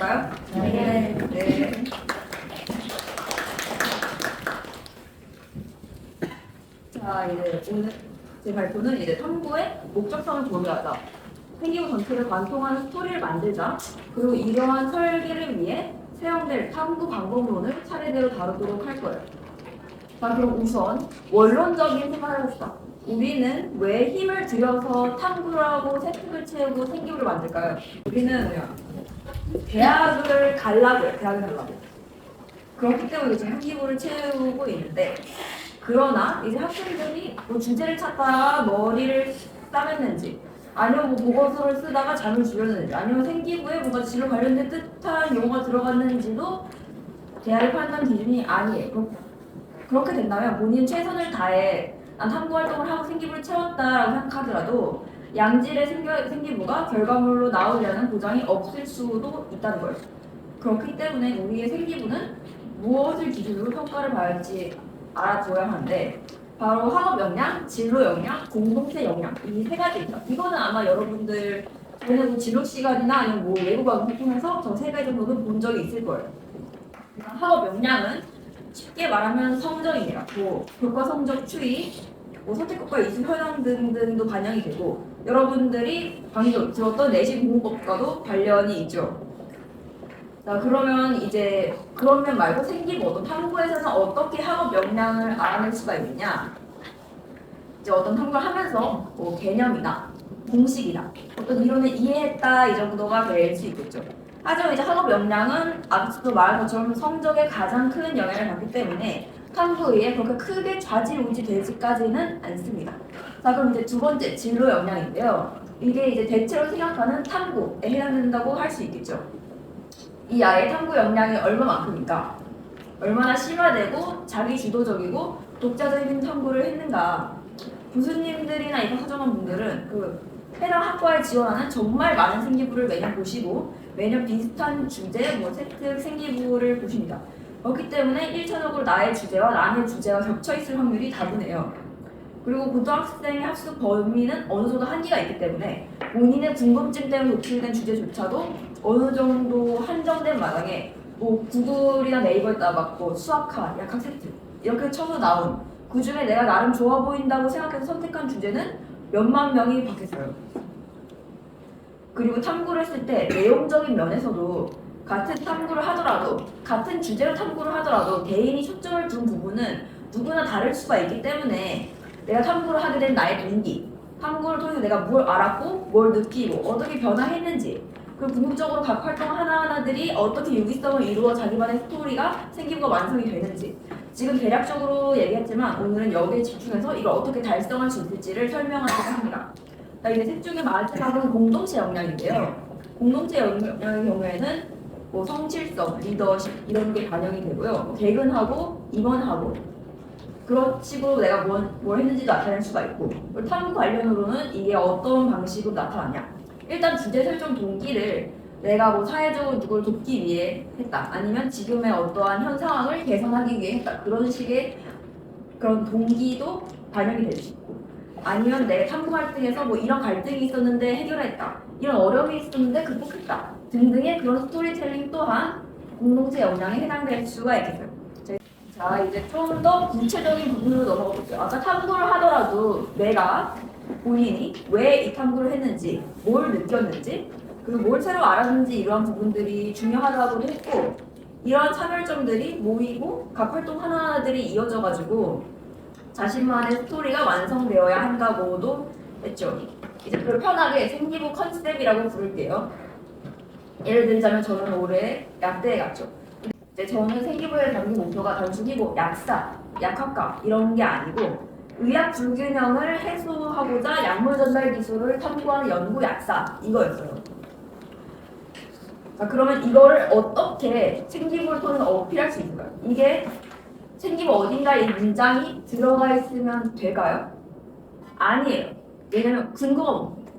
될까요? 네. 네. 자, 이제 오늘 제 발표는 이제 탐구의 목적성을 고려하자. 생기부 전체를 관통하는 스토리를 만들자. 그리고 이러한 설계를 위해 사용될 탐구 방법론을 차례대로 다루도록 할 거예요. 자, 그럼 우선 원론적인 생각을 해봅시다. 우리는 왜 힘을 들여서 탐구를 하고 세특을 채우고 생기부를 만들까요? 우리는 뭐야? 대학을 가려고 해요. 대학을 가려고. 그렇기 때문에 지금 생기부를 채우고 있는데, 그러나 이제 학생들이 뭐 주제를 찾다가 머리를 싸맸는지, 아니면 뭐 보고서를 쓰다가 잠을 줄였는지, 아니면 생기부에 뭔가 진로 관련된 뜻한 용어가 들어갔는지도 대학의 판단 기준이 아니에요. 그렇게 된다면 본인 최선을 다해 난 탐구 활동을 하고 생기부를 채웠다라고 생각하더라도 양질의 생기부가 결과물로 나오려는 보장이 없을 수도 있다는 거예요. 그렇기 때문에 우리의 생기부는 무엇을 기준으로 평가를 받을지 알아둬야 하는데, 바로 학업 역량, 진로 역량, 공동체 역량, 이 세 가지입니다. 이거는 아마 여러분들 전에 뭐 진로 시간이나 아니면 뭐 외부 과목을 통해서 저 세 가지 정도는 본 적이 있을 거예요. 학업 역량은 쉽게 말하면 성적입니다. 뭐 교과 성적 추이, 뭐 선택국가 이수 현황 등등도 반영이 되고, 여러분들이 방금 들었던 내신공부법과도 관련이 있죠. 자, 그러면 이제 그런 면 말고 생기부 어떤 탐구에서는 어떻게 학업 역량을 알아낼 수가 있느냐? 이제 어떤 탐구를 하면서 뭐 개념이나 공식이나 어떤 이론을 이해했다 이 정도가 될 수 있겠죠. 하지만 이제 학업 역량은 앞서도 말한 것처럼 성적에 가장 큰 영향을 받기 때문에 탐구에 그렇게 크게 좌지우지 되지까지는 않습니다. 자, 그럼 이제 두 번째 진로 역량인데요. 이게 이제 대체로 생각하는 탐구에 해당된다고 할 수 있겠죠. 이 아이의 탐구 역량이 얼마만큼일까? 얼마나 심화되고 자기 주도적이고 독자적인 탐구를 했는가? 교수님들이나 이런 사정원분들은 해당 학과에 지원하는 정말 많은 생기부를 매년 보시고 매년 비슷한 주제, 뭐 세특 생기부를 보십니다. 그렇기 때문에 1차적으로 나의 주제와 남의 주제가 겹쳐있을 확률이 다분해요. 그리고 고등학생의 합숙 범위는 어느 정도 한계가 있기 때문에 본인의 궁금증 때문에 노출된 주제조차도 어느 정도 한정된 마당에 뭐 구글이나 네이버에다 맞고 수학학, 약학 세특 이렇게 쳐서 나온 그 중에 내가 나름 좋아 보인다고 생각해서 선택한 주제는 몇만 명이 밖에서요. 그리고 탐구를 했을 때 내용적인 면에서도 같은 탐구를 하더라도 같은 주제로 탐구를 하더라도 개인이 초점을 둔 부분은 누구나 다를 수가 있기 때문에 내가 탐구를 하게 된 나의 동기, 탐구를 통해서 내가 뭘 알았고 뭘 느끼고 어떻게 변화했는지, 그리고 궁극적으로 각 활동 하나하나들이 어떻게 유기성을 이루어 자기만의 스토리가 생기고 완성이 되는지, 지금 대략적으로 얘기했지만 오늘은 여기에 집중해서 이걸 어떻게 달성할 수 있을지를 설명하려고 합니다. 자, 이제 셋 중에 마지막은 공동체 역량인데요. 공동체 역량의 경우에는 뭐 성실성, 리더십 이런 게 반영이 되고요. 개근하고 임원하고 그런 식으로 내가 뭘 했는지도 나타낼 수가 있고, 탐구 관련으로는 이게 어떤 방식으로 나타나냐. 일단 주제 설정 동기를 내가 뭐 사회적으로 누구를 돕기 위해 했다, 아니면 지금의 어떠한 현 상황을 개선하기 위해 했다, 그런 식의 그런 동기도 반영이 될 수 있고, 아니면 내 탐구 활동에서 뭐 이런 갈등이 있었는데 해결했다, 이런 어려움이 있었는데 극복했다 등등의 그런 스토리텔링 또한 공동체 역량에 해당될 수가 있겠어요. 자, 이제 좀 더 구체적인 부분으로 넘어가 볼게요. 아까 탐구를 하더라도 내가 본인이 왜 이 탐구를 했는지, 뭘 느꼈는지, 그리고 뭘 새로 알았는지 이러한 부분들이 중요하다고도 했고, 이러한 차별점들이 모이고 각 활동 하나하나들이 이어져가지고 자신만의 스토리가 완성되어야 한다고도 했죠. 이제 그걸 편하게 생기부 컨셉이라고 부를게요. 예를 들자면 저는 올해 약대에 갔죠. 이제 저는 생기부의 담긴 목표가 단순히 뭐 약사, 약학과 이런 게 아니고 의학 불균형을 해소하고자 약물 전달 기술을 탐구하는 연구 약사 이거였어요. 자, 그러면 이거를 어떻게 생기부를 통해서 어필할 수 있을까요? 이게 생기부 어딘가에 이 문장이 들어가 있으면 될까요? 아니에요. 왜냐면 근거가 없습니다.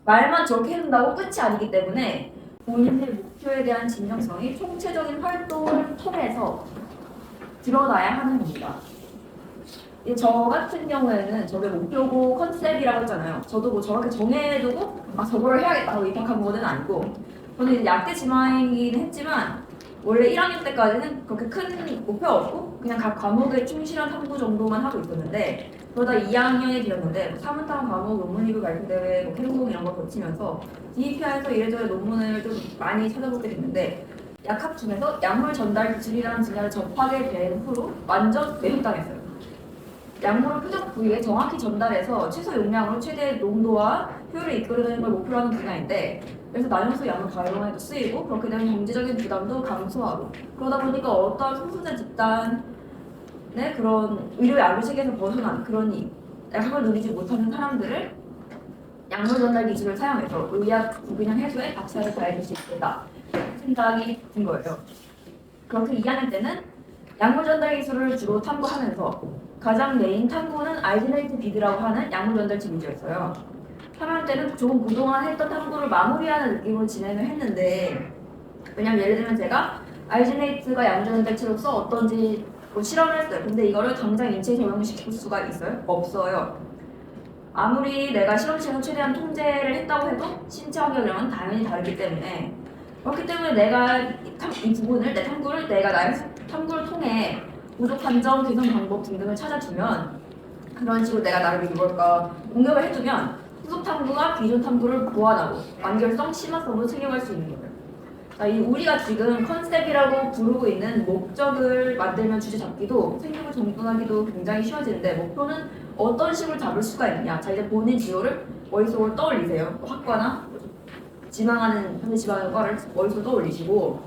말만 저렇게 해둔다고 끝이 아니기 때문에 본인의 목표에 대한 진정성이 총체적인 활동을 통해서 드러나야 하는 겁니다. 저 같은 경우에는 저게 목표고 컨셉이라고 했잖아요. 저도 뭐 저렇게 정해두고 저걸 해야겠다 하고 입학한 거는 아니고, 저는 이제 약대 지망이긴 했지만 원래 1학년 때까지는 그렇게 큰 목표가 없고 그냥 각 과목에 충실한 탐구 정도만 하고 있었는데 그러다 2학년이 되었는데 사문탐 과목 논문 리뷰 발표 대회, 뭐 캠공 이런 걸 거치면서 DEPR에서 이래저래 논문을 좀 많이 찾아보게 됐는데 약학 중에서 약물 전달 기술이라는 분야를 접하게 된 후로 완전 매혹당했어요. 약물을 표적 부위에 정확히 전달해서 최소 용량으로 최대 농도와 효율을 이끌어내는 걸 목표로 하는 분야인데 그래서 나염수 약물 가용에도 쓰이고 그렇게 되면 경제적인 부담도 감소하고 그러다 보니까 어떤 소수자 집단의 그런 의료 약물 체계에서 벗어난 그런 약을 누리지 못하는 사람들을 약물 전달 기술을 사용해서 의약 부균형 해소에 박차를 가해줄 수 있겠다 생각이 든 거예요. 그렇게 2학년 때는 약물 전달 기술을 주로 탐구하면서 가장 메인 탐구는 알지네이트 비드라고 하는 약물 전달체 위주였어요. 3학년 때는 조금 그동안 했던 탐구를 마무리하는 느낌으로 진행을 했는데 왜냐면 예를 들면 제가 알지네이트가 약물 전달체로서 어떤지 뭐 실험을 했어요. 근데 이거를 당장 인체에 적용시킬 수가 있어요? 없어요. 아무리 내가 실험실에서 최대한 통제를 했다고 해도 신체 환경이랑은 당연히 다르기 때문에 그렇기 때문에 내가 이 부분을 내 탐구를 내가 나의 탐구를 통해 부족한 점, 개선 방법 등등을 찾아주면 그런 식으로 내가 나를 뭘까 공격을 해두면 후속 탐구가 기존 탐구를 보완하고 완결성, 심화성으로 챙겨갈 수 있는 거예요. 자, 이 우리가 지금 컨셉이라고 부르고 있는 목적을 만들면 주제 잡기도 생각을 정돈하기도 굉장히 쉬워지는데 목표는 어떤 식으로 잡을 수가 있느냐. 자, 이제 본인 진로를 머릿속으로 떠올리세요. 학과나 지망하는 현재 지망하는 과를 머릿속으로 떠올리시고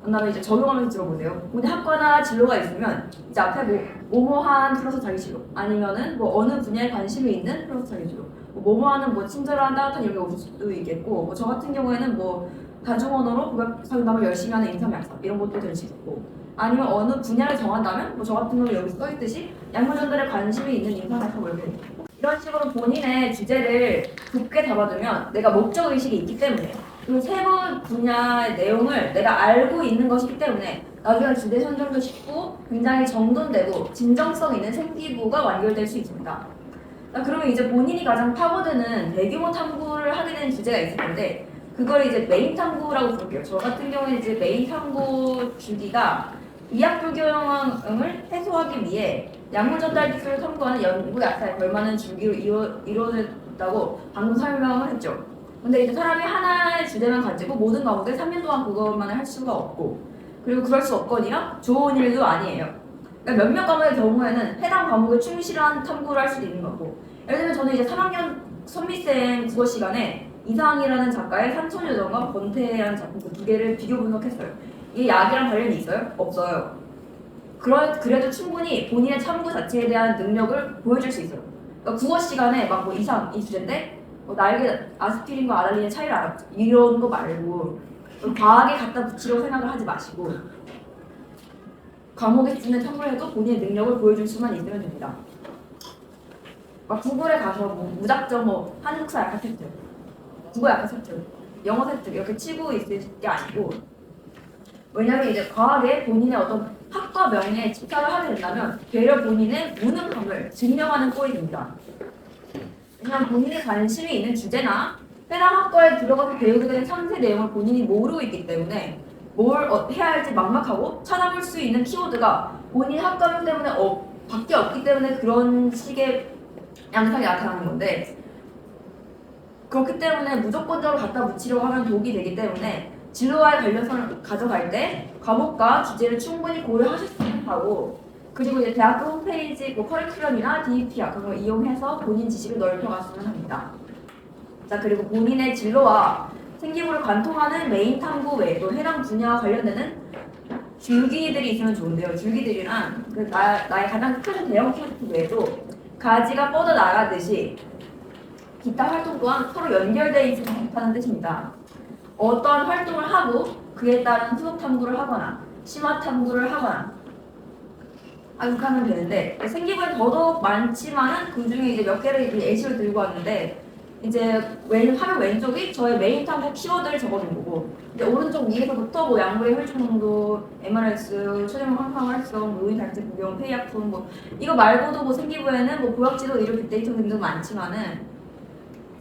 그다음에 이제 적용하면서 들어보세요. 본인 학과나 진로가 있으면 이제 앞에 뭐뭐한 플러스 자기 진로 아니면은 뭐 어느 분야에 관심이 있는 플러스 자기 진로 뭐뭐하는 뭐 친절한 따뜻한 이런 게 올 수도 있겠고 뭐 저 같은 경우에는 뭐 다중 언어로 고백 상담을 열심히 하는 인사명사 이런 것도 될 수 있고 아니면 어느 분야를 정한다면 뭐 저 같은 경우 여기 써 있듯이 약물 전달에 관심이 있는 인사명사 뭐 이렇게 이런 식으로 본인의 주제를 좁게 잡아두면 내가 목적 의식이 있기 때문에 그 세부 분야의 내용을 내가 알고 있는 것이기 때문에 나중에 주제 선정도 쉽고 굉장히 정돈되고 진정성 있는 생기부가 완결될 수 있습니다. 그러면 이제 본인이 가장 파고드는 대규모 탐구를 하게 되는 주제가 있을 텐데 그걸 이제 메인 탐구라고 부를게요. 저 같은 경우는 이제 메인 탐구 주기가 의약 불균형을 해소하기 위해 약물 전달 기술을 탐구하는 연구 약사에 걸맞는 주기로 이루어졌다고 방금 설명을 했죠. 근데 이제 사람이 하나의 주제만 가지고 모든 과목에 3년 동안 그것만을 할 수가 없고 그리고 그럴 수 없거니와 좋은 일도 아니에요. 그러니까 몇몇 과목의 경우에는 해당 과목에 충실한 탐구를 할 수도 있는 거고 예를 들면 저는 이제 3학년 선미쌤 국어 시간에 이상이라는 작가의 산소유전과 권태라는 작품 그 두 개를 비교 분석했어요. 이게 약이랑 관련이 있어요? 없어요. 그래도 충분히 본인의 탐구 자체에 대한 능력을 보여줄 수 있어요. 그러니까 국어 시간에 막 뭐 이상 이 주제인데 뭐 나에게 아스피린과 아달린의 차이를 알았죠. 이런 거 말고 과학에 갖다 붙이려고 생각을 하지 마시고 과목에 쓰는 탐구를 해도 본인의 능력을 보여줄 수만 있으면 됩니다. 막 구글에 가서 뭐 무작정 뭐 한국사 약학 세트, 국어 약학 세트, 영어 세트 이렇게 치고 있을 게 아니고 왜냐면 이제 과학에 본인의 어떤 학과명에 집착을 하게 된다면 되려 본인의 무능함을 증명하는 꼴이 됩니다. 왜냐면 본인이 관심이 있는 주제나 해당 학과에 들어가서 배우게 되는 상세 내용을 본인이 모르고 있기 때문에 뭘 해야 할지 막막하고 찾아볼 수 있는 키워드가 본인 학과명 때문에 밖에 없기 때문에 그런 식의 양상이 나타나는 건데 그렇기 때문에 무조건적으로 갖다 붙이려고 하면 독이 되기 때문에 진로와의 관련성을 가져갈 때 과목과 주제를 충분히 고려하셨으면 하고 그리고 이제 대학교 홈페이지 뭐 커리큘럼이나 DEPR 그런 걸 이용해서 본인 지식을 넓혀갔으면 합니다. 자 그리고 본인의 진로와 생기부를 관통하는 메인 탐구 외에도 해당 분야와 관련되는 줄기들이 있으면 좋은데요. 줄기들이란 나의 가장 큰 대형 프로젝트 외에도 가지가 뻗어나가듯이 기타 활동 또한 서로 연결되어 있으면 좋다는 뜻입니다. 어떤 활동을 하고 그에 따른 후속 탐구를 하거나 심화 탐구를 하거나 하면 되는데 생기부에 더더욱 많지만은 그 중에 이제 몇 개를 예시를 들고 왔는데 이제 화면 왼쪽이 저의 메인 탐구 키워드를 적어둔 거고 이제 오른쪽 위에서부터 뭐 약물의 혈중 농도, MRS, 최종 항상 활성, 노인 달제 부경, 폐의약품 뭐 이거 말고도 뭐 생기부에는 뭐 보약지도 의료 빅데이터 등등 많지만은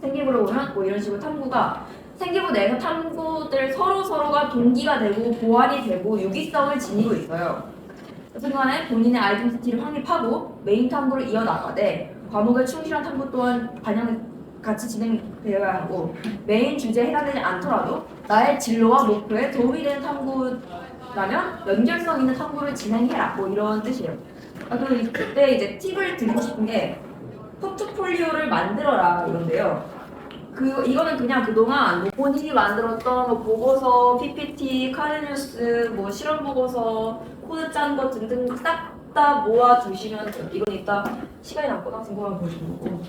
생기부로 보면 뭐 이런 식으로 탐구가 생기부 내에서 탐구들 서로가 동기가 되고 보완이 되고 유기성을 지니고 있어요. 순간에 본인의 아이덴티티를 확립하고 메인 탐구를 이어나가되 과목의 충실한 탐구 또한 반영 같이 진행되어야 하고 메인 주제에 해당되지 않더라도 나의 진로와 목표에 도움이 되는 탐구라면 연결성 있는 탐구를 진행해라 뭐 이런 뜻이에요. 그리고 그때 이제 팁을 드리고 싶은 게 포트폴리오를 만들어라 이런데요. 이거는 그냥 그동안 뭐 본인이 만들었던 뭐 보고서, PPT, 카르뉴스, 뭐 실험 보고서, 코드 짠 거 등등 싹 다 모아 두시면 돼요. 이건 이따 시간이 남거나 궁금하면 보시는 거고.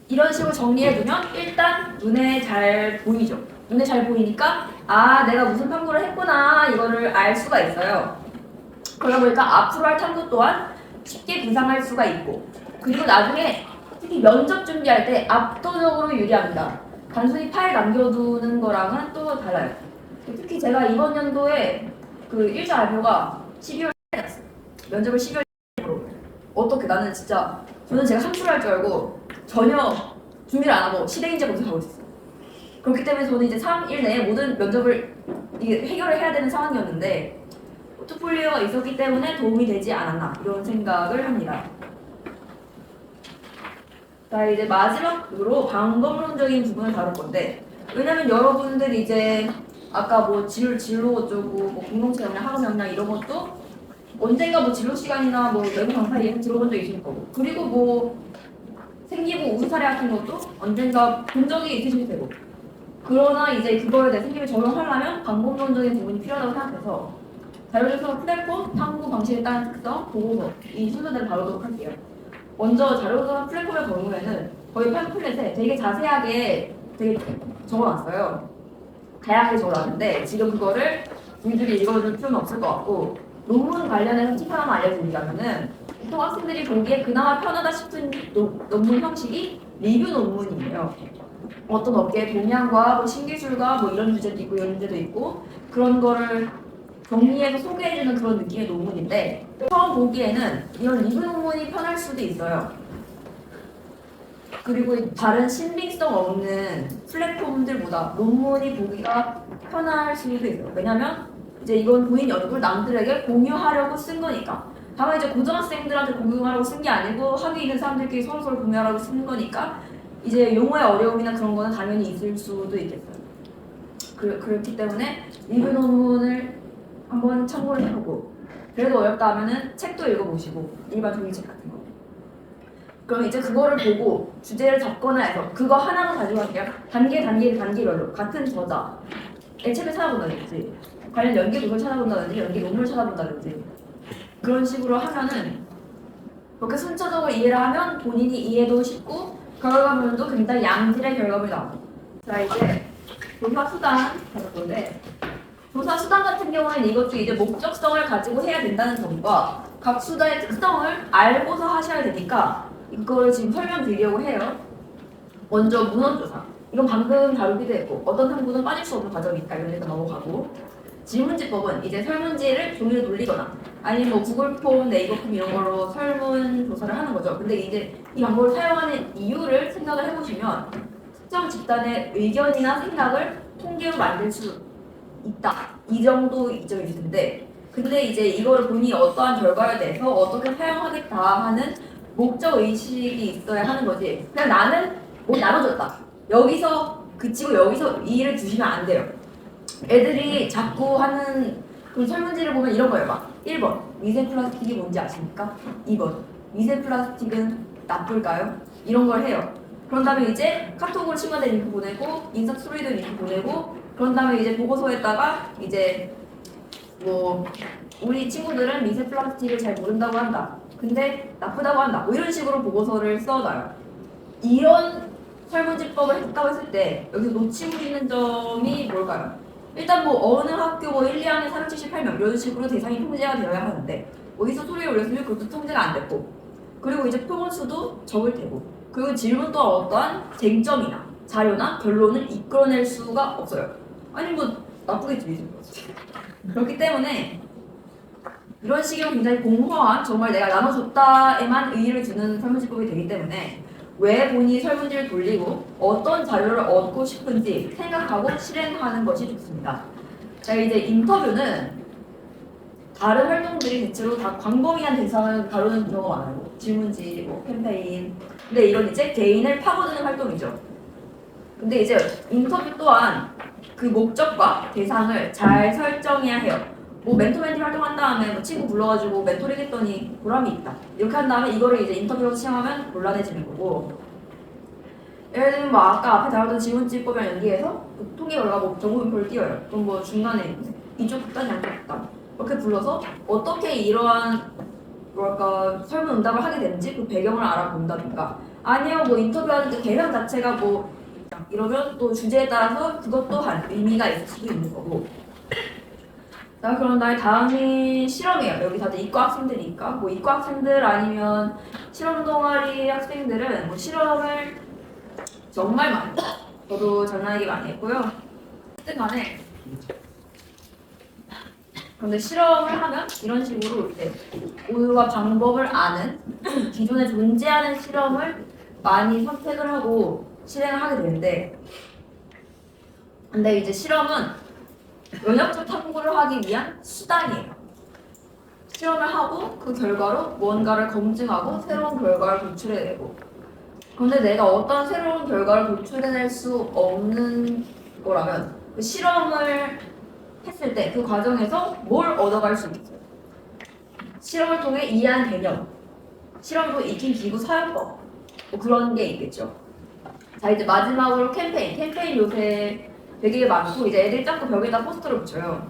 이런 식으로 정리해두면 일단 눈에 잘 보이죠. 눈에 잘 보이니까 아 내가 무슨 탐구를 했구나 이거를 알 수가 있어요. 그러다 보니까 앞으로 할 탐구 또한 쉽게 구상할 수가 있고 그리고 나중에 특히 면접 준비할 때 압도적으로 유리합니다. 단순히 파일 남겨두는 거랑은 또 달라요. 특히 제가 이번 연도에 그 1차 발표가 12월에 났어요. 면접을 12월에 어떻게 나는 진짜 저는 제가 함수를 할 줄 알고 전혀 준비를 안 하고 시대인재 검색하고 있었어요. 그렇기 때문에 저는 이제 3일 내에 모든 면접을 이게 해결을 해야 되는 상황이었는데 포트폴리오가 있었기 때문에 도움이 되지 않았나 이런 생각을 합니다. 자 이제 마지막으로 방법론적인 부분을 다룰 건데 왜냐면 여러분들이 이제 아까 뭐 진로 어쩌고 뭐 공동체 역량, 학업 역량 이런 것도 언젠가 뭐 진로 시간이나 뭐 외부 강사 얘기 들어본 적 있을 거고 그리고 뭐 생기부 우수 사례 같은 것도 언젠가 본 적이 있으실 테고 그러나 이제 그거에 대해 생기부 적용하려면 방법론적인 부분이 필요하다고 생각해서 자료조사 플랫폼, 탐구 방식에 따른 특성, 보고서 이 순서대로 다루도록 할게요. 먼저 자료조사 플랫폼의 경우에는 거의 팸플렛에 되게 자세하게 되게 적어놨어요. 다양하게 적어놨는데 지금 그거를 우리들이 읽어줄 필요는 없을 것 같고 논문 관련해서 팁 하나만 알려드리자면은 보통 학생들이 보기에 그나마 편하다 싶은 논문 형식이 리뷰 논문이에요. 어떤 업계의 동향과 뭐 신기술과 뭐 이런 주제도 있고 이런 주제도 있고 그런 거를 정리해서 소개해주는 그런 느낌의 논문인데 처음 보기에는 이런 리뷰 논문이 편할 수도 있어요. 그리고 다른 신빙성 없는 플랫폼들보다 논문이 보기가 편할 수도 있어요. 왜냐면 이제 이건 본인 연구를 남들에게 공유하려고 쓴 거니까. 다만 이제 고등학생들한테 공유하려고 쓴 게 아니고 학위 있는 사람들끼리 서로 공유하려고 쓴 거니까 이제 용어의 어려움이나 그런 거는 당연히 있을 수도 있겠어요. 그렇기 때문에 리뷰 논문을 한번 참고를 해보고 그래도 어렵다 하면은 책도 읽어보시고 일반 종이책 같은 거. 그럼 이제 그거를 보고 주제를 잡거나 해서 그거 하나만 가지고 할게요. 단계별로 같은 저자의 책을 찾아본다든지 관련 연계 도서를 찾아본다든지 연계 논문을 찾아본다든지 그런 식으로 하면은 그렇게 순차적으로 이해를 하면 본인이 이해도 쉽고 결과물도 굉장히 양질의 결과물이 나옵니다. 자 이제 조사 수단 가볼 건데 조사 수단 같은 경우에는 이것도 이제 목적성을 가지고 해야 된다는 점과 각 수단의 특성을 알고서 하셔야 되니까 이거를 지금 설명드리려고 해요. 먼저 문헌조사. 이건 방금 다루기도 했고 어떤 탐구는 빠질 수 없는 과정이니까 이런 데서 넘어가고 질문지법은 이제 설문지를 종이로 돌리거나 아니면 뭐 구글폼, 네이버폼 이런 걸로 설문조사를 하는 거죠. 근데 이제 이 방법을 사용하는 이유를 생각을 해보시면 특정 집단의 의견이나 생각을 통계로 만들 수 있다. 이 정도 이점이 있을 텐데 근데 이제 이거를 본인이 어떠한 결과에 대해서 어떻게 사용하겠다 하는 목적 의식이 있어야 하는 거지. 그냥 나는 뭐 나눠줬다. 여기서 그치고 여기서 이의를 두시면 안 돼요. 애들이 자꾸 하는 그 설문지를 보면 이런 거예요. 막 1번 미세 플라스틱이 뭔지 아십니까? 2번 미세 플라스틱은 나쁠까요? 이런 걸 해요. 그런 다음에 이제 카톡으로 친구한테 링크 보내고 인스타 스토리도 링크 보내고 그런 다음에 이제 보고서에다가 이제 뭐 우리 친구들은 미세 플라스틱을 잘 모른다고 한다. 근데 나쁘다고 한다. 뭐 이런 식으로 보고서를 써놔요. 이런 설문지법을 했다고 했을 때 여기서 놓치고 있는 점이 뭘까요? 일단 뭐 어느 학교 뭐 1, 2학년 478명 이런 식으로 대상이 통제가 되어야 하는데 어디서 소리를 올렸으면 그것도 통제가 안 됐고 그리고 이제 표본 수도 적을 테고 그리고 질문 또한 어떠한 쟁점이나 자료나 결론을 이끌어낼 수가 없어요. 아니 뭐 나쁘겠지. 그렇기 때문에 이런 식으로 굉장히 공허한 정말 내가 나눠줬다에만 의의를 두는 설문지법이 되기 때문에 왜 본인이 설문지를 돌리고 어떤 자료를 얻고 싶은지 생각하고 실행하는 것이 좋습니다. 자, 이제 인터뷰는 다른 활동들이 대체로 다 광범위한 대상을 다루는 경우가 많아요. 질문지, 뭐 캠페인. 근데 이런 이제 개인을 파고드는 활동이죠. 근데 이제 인터뷰 또한 그 목적과 대상을 잘 설정해야 해요. 뭐 멘토 멘티 활동한 다음에 뭐 친구 불러가지고 멘토링 했더니 보람이 있다. 이렇게 한 다음에 이거를 이제 인터뷰로 시험하면 곤란해지는 거고. 예를 들면 뭐 아까 앞에 다뤘던 지문집법이랑 연계해서 통계 결과 뭐 정보분표를 띄워요. 그럼 뭐 중간에 이쪽 극단 양쪽 극단 이렇게 불러서 어떻게 이러한 뭐랄까 설문응답을 하게 되는지 그 배경을 알아본다든가 아니면 뭐 인터뷰하는 그 대상 자체가 뭐 이러면 또 주제에 따라서 그것 또한 의미가 있을 수도 있는 거고. 자, 그럼 나의 다음이 실험이에요. 여기 다들 이과 학생들이니까 뭐 이과 학생들 아니면 실험 동아리 학생들은 뭐 실험을 정말 많이 저도 장난이게 많이 했고요. 어쨌든 간에 그런데 실험을 하면 이런 식으로 이제 오류와 방법을 아는 기존에 존재하는 실험을 많이 선택을 하고 실행을 하게 되는데 근데 이제 실험은 연역적 탐구를 하기 위한 수단이에요. 실험을 하고 그 결과로 무언가를 검증하고 새로운 결과를 도출해내고 그런데 내가 어떤 새로운 결과를 도출해낼 수 없는 거라면 그 실험을 했을 때 그 과정에서 뭘 얻어갈 수 있어요? 실험을 통해 이해한 개념, 실험으로 익힌 기구 사용법 뭐 그런 게 있겠죠. 자 이제 마지막으로 캠페인 요새 되게 많고 이제 애들이 자꾸 벽에다 포스터를 붙여요.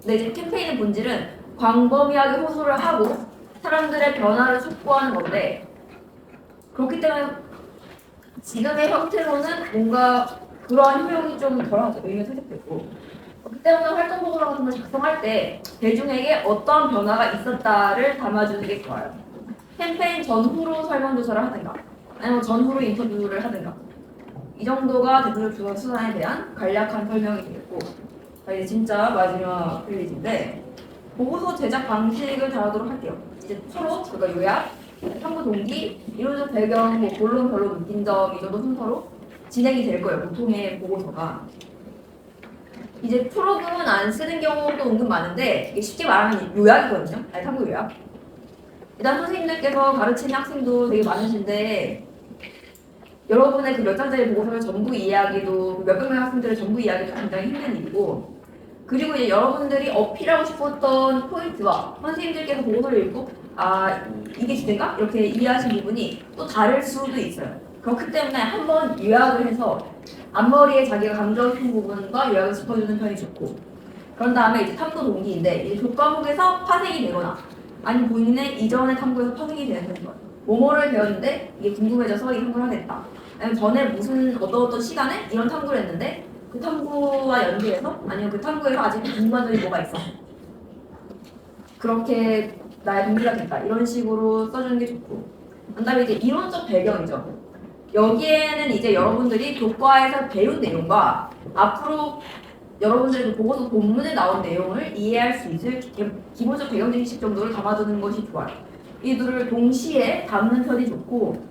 근데 이제 캠페인의 본질은 광범위하게 호소를 하고 사람들의 변화를 촉구하는 건데 그렇기 때문에 지금의 형태로는 뭔가 그러한 효용이 좀 덜하죠. 의미가 퇴색되고 그렇기 때문에 활동 보고서 같은 걸 작성할 때 대중에게 어떤 변화가 있었다를 담아주는 게 좋아요. 캠페인 전후로 설문조사를 하든가 아니면 전후로 인터뷰를 하든가 이 정도가 대표적 조사 수단에 대한 간략한 설명이 되겠고 자 이제 진짜 마지막 페이지인데 보고서 제작 방식을 다루도록 할게요. 이제 서로 그러니까 요약, 탐구 동기, 이론적 배경, 뭐 본론, 결론, 느낀 점 이 정도 순서로 진행이 될 거예요. 보통의 보고서가. 이제 프로그램은 안 쓰는 경우도 은근 많은데 이게 쉽게 말하면 요약이거든요. 아니 탐구 요약. 일단 선생님들께서 가르치는 학생도 되게 많으신데 여러분의 그 몇 장짜리 보고서를 전부 이해하기도 몇백 명의 학생들을 전부 이해하기도 굉장히 힘든 일이고 그리고 이제 여러분들이 어필하고 싶었던 포인트와 선생님들께서 보고서를 읽고 아 이게 주제가? 이렇게 이해하신 부분이 또 다를 수도 있어요. 그렇기 때문에 한번 요약을 해서 앞머리에 자기가 강조하고 싶은 부분과 요약을 짚어주는 편이 좋고 그런 다음에 이제 탐구 동기인데 이제 교과목에서 파생이 되거나 아니면 본인의 이전의 탐구에서 파생이 되는 편인 거예요. 뭐뭐를 배웠는데 이게 궁금해져서 이 탐구를 하겠다. 아니면 전에 무슨 어떤 시간에 이런 탐구를 했는데 그 탐구와 연계해서 아니면 그 탐구에서 아직 궁금한 점이 뭐가 있어. 그렇게 나의 동기가 됐다. 이런 식으로 써주는 게 좋고 그 다음에 이제 이론적 배경이죠. 여기에는 이제 여러분들이 교과에서 배운 내용과 앞으로 여러분들이 그 보고서 본문에 나온 내용을 이해할 수 있을 기본적 배경 지식 정도를 담아두는 것이 좋아요. 이 둘을 동시에 담는 편이 좋고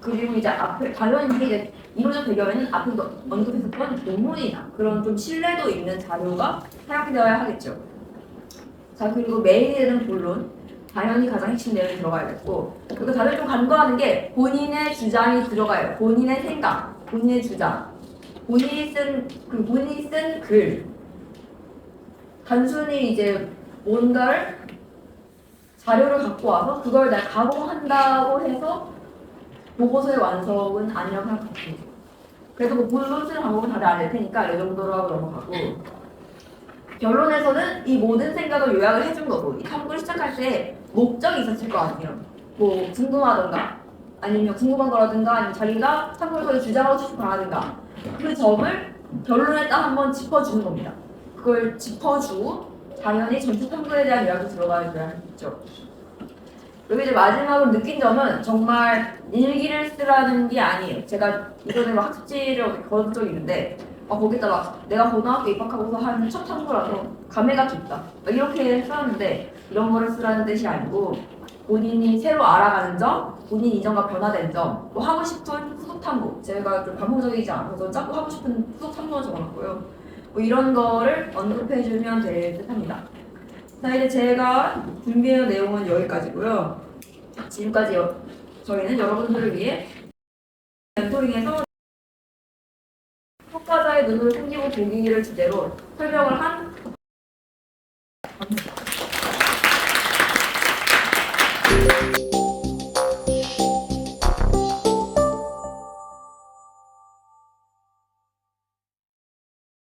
그리고 이제 앞에 당연히 이제 이론적 배경에는 앞에 언급했었던 논문이나 그런 좀 신뢰도 있는 자료가 사용되어야 하겠죠. 자 그리고 메인이 되는 본론 당연히 가장 핵심 내용이 들어가야겠고 그리고 다들 좀 간과하는 게 본인의 주장이 들어가요. 본인의 생각, 본인의 주장, 본인이 쓴 글 단순히 이제 뭔가를 자료를 갖고 와서 그걸 내가 가공한다고 해서 보고서의 완성은 아니라고 생각합니다. 그래서 뭐 본론 쓰는 방법은 다들 알 테니까 이 정도로 하고 넘어가고 결론에서는 이 모든 생각을 요약을 해준 거고 이 탐구를 시작할 때 목적이 있었을 거 아니에요. 뭐 궁금하던가 아니면 궁금한 거라든가 아니면 자기가 탐구를 주장하고 싶은 거라든가 그 점을 결론에 딱 한번 짚어주는 겁니다. 그걸 짚어주고 당연히 전체 탐구에 대한 요약이 들어가야겠죠. 여기 이제 마지막으로 느낀 점은 정말 일기를 쓰라는 게 아니에요. 제가 이전에 막 학습지를 거둔 적이 있는데 거기다 막 내가 고등학교 입학하고서 한 첫 탐구라서 감회가 깊다 이렇게 썼는데 이런 거를 쓰라는 뜻이 아니고 본인이 새로 알아가는 점, 본인 이전과 변화된 점, 뭐 하고 싶은 후속 탐구. 제가 좀 반복적이지 않아서 자꾸 하고 싶은 후속 탐구를 적어놨고요. 뭐 이런 거를 언급해주면 될 듯합니다. 자, 이제 제가 준비한 내용은 여기까지고요. 지금까지 저희는 여러분들을 위해 멘토링에서 효과자의 눈을 숨기고 보기를 주제로 설명을 한